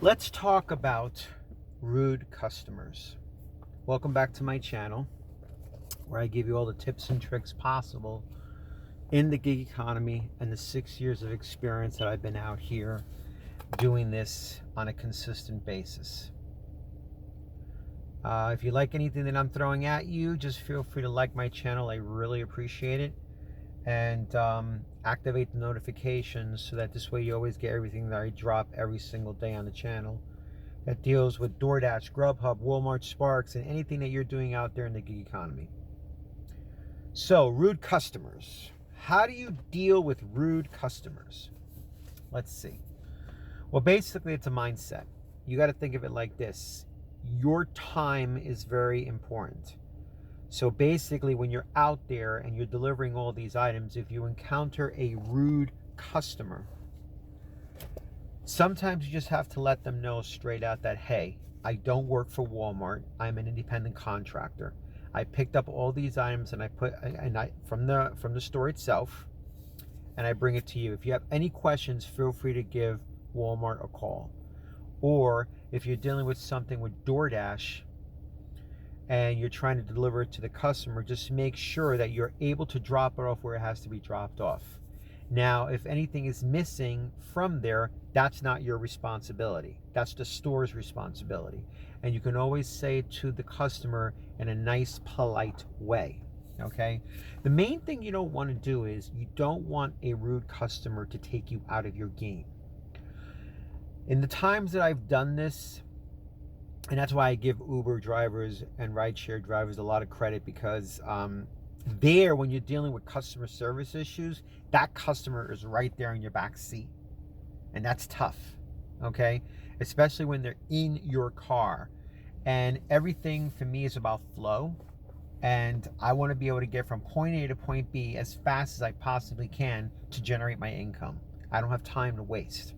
Let's talk about rude customers. Welcome back to my channel where I give you all the tips and tricks possible in the gig economy and the 6 years of experience that I've been out here doing this on a consistent basis. If you like anything that I'm throwing at you, just feel free to like my channel. I really appreciate it. And activate the notifications so that this way you always get everything that I drop every single day on the channel that deals with DoorDash, Grubhub, Walmart, Sparks, and anything that you're doing out there in the gig economy. So, rude customers. How do you deal with rude customers? Let's see. Well, basically, it's a mindset. You got to think of it like this. Your time is very important. So basically, when you're out there and you're delivering all these items, if you encounter a rude customer, sometimes you just have to let them know straight out that, hey, I don't work for Walmart. I'm an independent contractor. I picked up all these items and I from the store itself, and I bring it to you. If you have any questions, feel free to give Walmart a call. Or if you're dealing with something with DoorDash and you're trying to deliver it to the customer, just make sure that you're able to drop it off where it has to be dropped off. Now, if anything is missing from there, that's not your responsibility. That's the store's responsibility. And you can always say it to the customer in a nice, polite way. Okay? The main thing you don't want to do is you don't want a rude customer to take you out of your game. In the times that I've done this, and that's why I give Uber drivers and rideshare drivers a lot of credit, because when you're dealing with customer service issues, that customer is right there in your back seat. And that's tough, okay? Especially when they're in your car. And everything for me is about flow. And I want to be able to get from point A to point B as fast as I possibly can to generate my income. I don't have time to waste.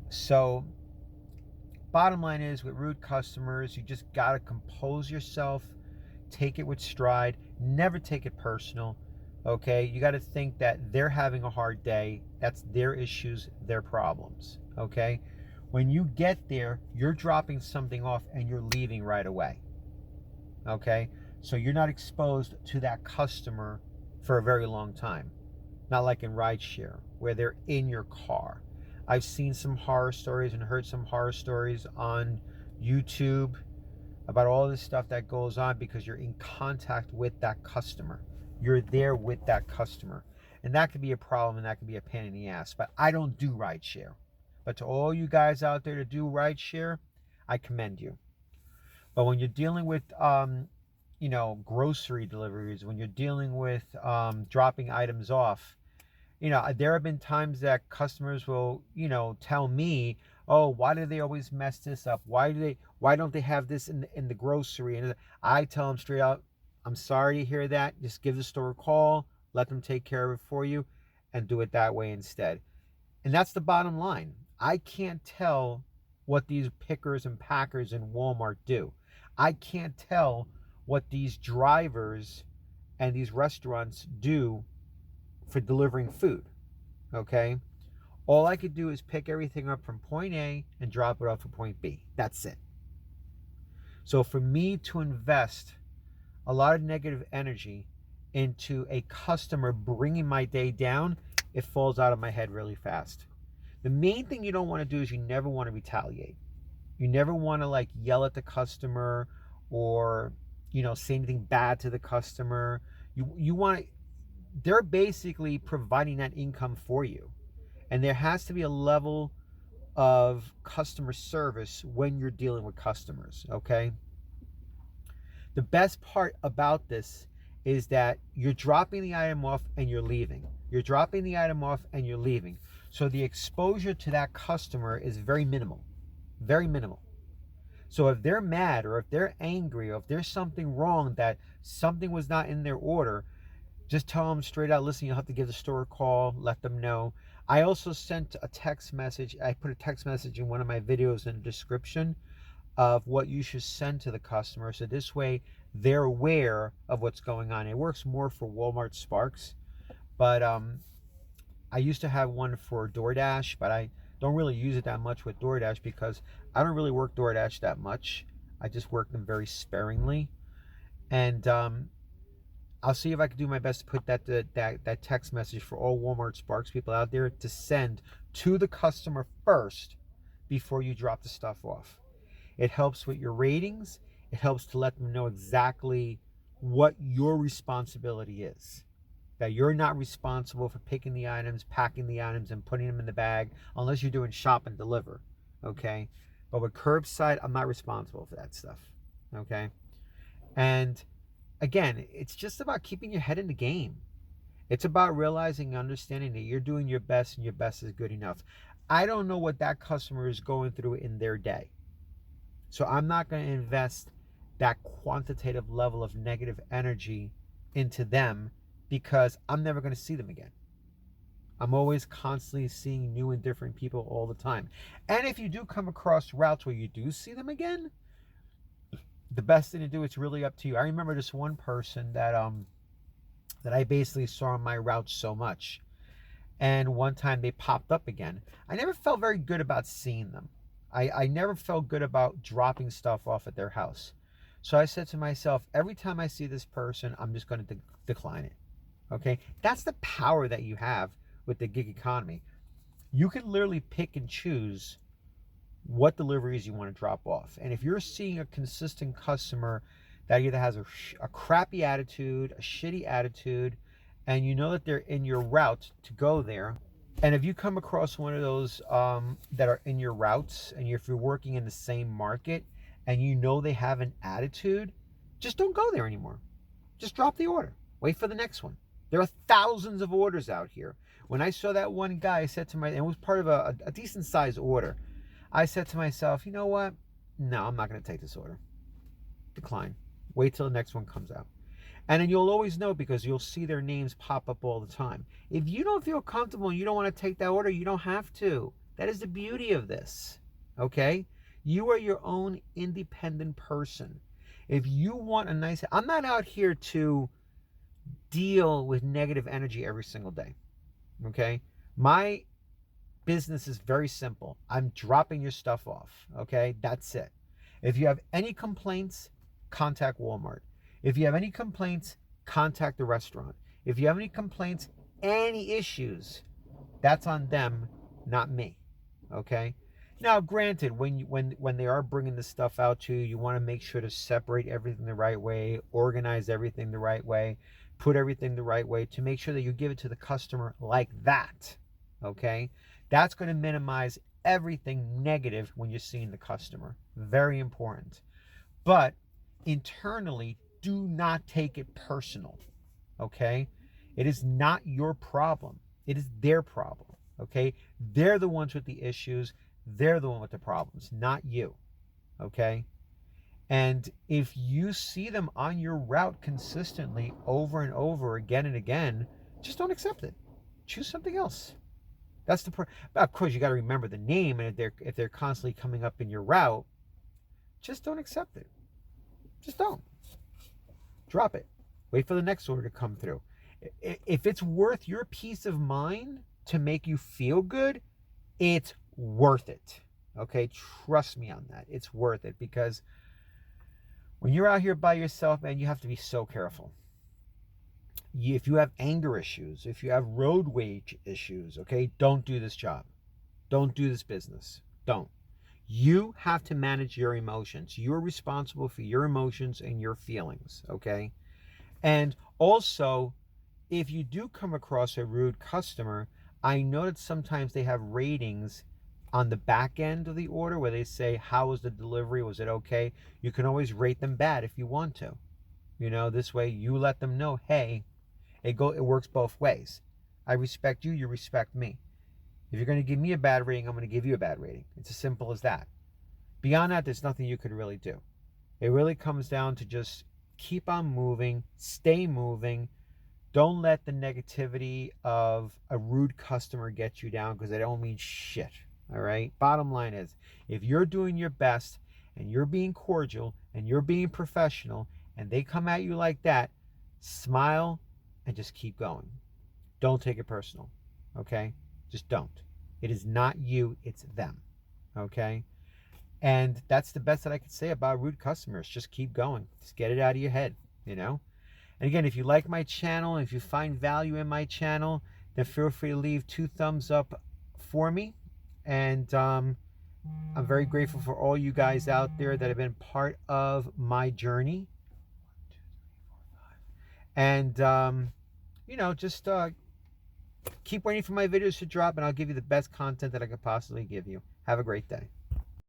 So, bottom line is, with rude customers, you just got to compose yourself, take it with stride, never take it personal, okay? You got to think that they're having a hard day. That's their issues, their problems, okay? When you get there, you're dropping something off and you're leaving right away, okay? So you're not exposed to that customer for a very long time. Not like in rideshare, where they're in your car. I've seen some horror stories and heard some horror stories on YouTube about all this stuff that goes on because you're in contact with that customer. You're there with that customer. And that could be a problem and that could be a pain in the ass. But I don't do rideshare. But to all you guys out there to do rideshare, I commend you. But when you're dealing with grocery deliveries, when you're dealing with dropping items off, there have been times that customers will, tell me, oh, why do they always mess this up? Why don't they have this in the grocery? And I tell them straight out, I'm sorry to hear that. Just give the store a call, let them take care of it for you, and do it that way instead. And that's the bottom line. I can't tell what these pickers and packers in Walmart do. I can't tell what these drivers and these restaurants do for delivering food, okay? All I could do is pick everything up from point A and drop it off at point B. That's it. So for me to invest a lot of negative energy into a customer bringing my day down, it falls out of my head really fast. The main thing you don't want to do is you never want to retaliate. You never want to yell at the customer or say anything bad to the customer. You want to, they're basically providing that income for you. And there has to be a level of customer service when you're dealing with customers, okay? The best part about this is that you're dropping the item off and you're leaving. You're dropping the item off and you're leaving. So the exposure to that customer is very minimal. Very minimal. So if they're mad or if they're angry or if there's something wrong, that something was not in their order, just tell them straight out, listen, you'll have to give the store a call, let them know. I also sent a text message. I put a text message in one of my videos in the description of what you should send to the customer. So this way they're aware of what's going on. It works more for Walmart Sparks, but I used to have one for DoorDash, but Don't really use it that much with DoorDash because I don't really work DoorDash that much. I just work them very sparingly. And I'll see if I can do my best to put that text message for all Walmart Sparks people out there to send to the customer first before you drop the stuff off. It helps with your ratings. It helps to let them know exactly what your responsibility is. That you're not responsible for picking the items, packing the items, and putting them in the bag unless you're doing shop and deliver. Okay? But with curbside, I'm not responsible for that stuff. Okay? And again, it's just about keeping your head in the game. It's about realizing and understanding that you're doing your best and your best is good enough. I don't know what that customer is going through in their day. So I'm not going to invest that quantitative level of negative energy into them because I'm never going to see them again. I'm always constantly seeing new and different people all the time. And if you do come across routes where you do see them again, the best thing to do, it's really up to you. I remember this one person that I basically saw on my route so much. And one time they popped up again. I never felt very good about seeing them. I never felt good about dropping stuff off at their house. So I said to myself, every time I see this person, I'm just going to decline it. Okay? That's the power that you have with the gig economy. You can literally pick and choose what deliveries you want to drop off. And if you're seeing a consistent customer that either has a crappy attitude, a shitty attitude, and you know that they're in your route to go there, and if you come across one of those that are in your routes, and if you're working in the same market, and you know they have an attitude, just don't go there anymore. Just drop the order. Wait for the next one. There are thousands of orders out here. When I saw that one guy, I said to myself, and it was part of a decent sized order, I said to myself, you know what? No, I'm not going to take this order. Decline. Wait till the next one comes out. And then you'll always know because you'll see their names pop up all the time. If you don't feel comfortable and you don't want to take that order, you don't have to. That is the beauty of this. Okay? You are your own independent person. If you want a nice... I'm not out here to deal with negative energy every single day. Okay? My business is very simple. I'm dropping your stuff off. Okay? That's it. If you have any complaints, contact Walmart. If you have any complaints, contact the restaurant. If you have any complaints, any issues, that's on them, not me. Okay? Now, granted, when they are bringing this stuff out to you, you want to make sure to separate everything the right way, organize everything the right way, put everything the right way to make sure that you give it to the customer like that. Okay? That's going to minimize everything negative when you're seeing the customer. Very important. But internally, do not take it personal. Okay? It is not your problem. It is their problem. Okay? They're the ones with the issues. They're the one with the problems, not you. Okay? And if you see them on your route consistently over and over again and again, just don't accept it. Choose something else. That's the of course you got to remember the name, and if they're constantly coming up in your route, just don't accept it. Just don't. Drop it. Wait for the next order to come through. If it's worth your peace of mind to make you feel good, it's worth it. Okay? Trust me on that. It's worth it because when you're out here by yourself, man, you have to be so careful. If you have anger issues, if you have road rage issues, okay, don't do this job. Don't do this business. Don't. You have to manage your emotions. You're responsible for your emotions and your feelings, okay? And also, if you do come across a rude customer, I know that sometimes they have ratings on the back end of the order where they say, how was the delivery? Was it okay? You can always rate them bad if you want to. You know, this way you let them know, hey, it works both ways. I respect you, you respect me. If you're going to give me a bad rating, I'm going to give you a bad rating. It's as simple as that. Beyond that, there's nothing you could really do. It really comes down to just keep on moving, stay moving. Don't let the negativity of a rude customer get you down because they don't mean shit. All right? Bottom line is, if you're doing your best and you're being cordial and you're being professional and they come at you like that, smile and just keep going. Don't take it personal. Okay? Just don't. It is not you, it's them. Okay? And that's the best that I could say about rude customers. Just keep going. Just get it out of your head, you know? And again, if you like my channel, if you find value in my channel, then feel free to leave 2 thumbs up for me. And I'm very grateful for all you guys out there that have been part of my journey. And, just keep waiting for my videos to drop, and I'll give you the best content that I could possibly give you. Have a great day.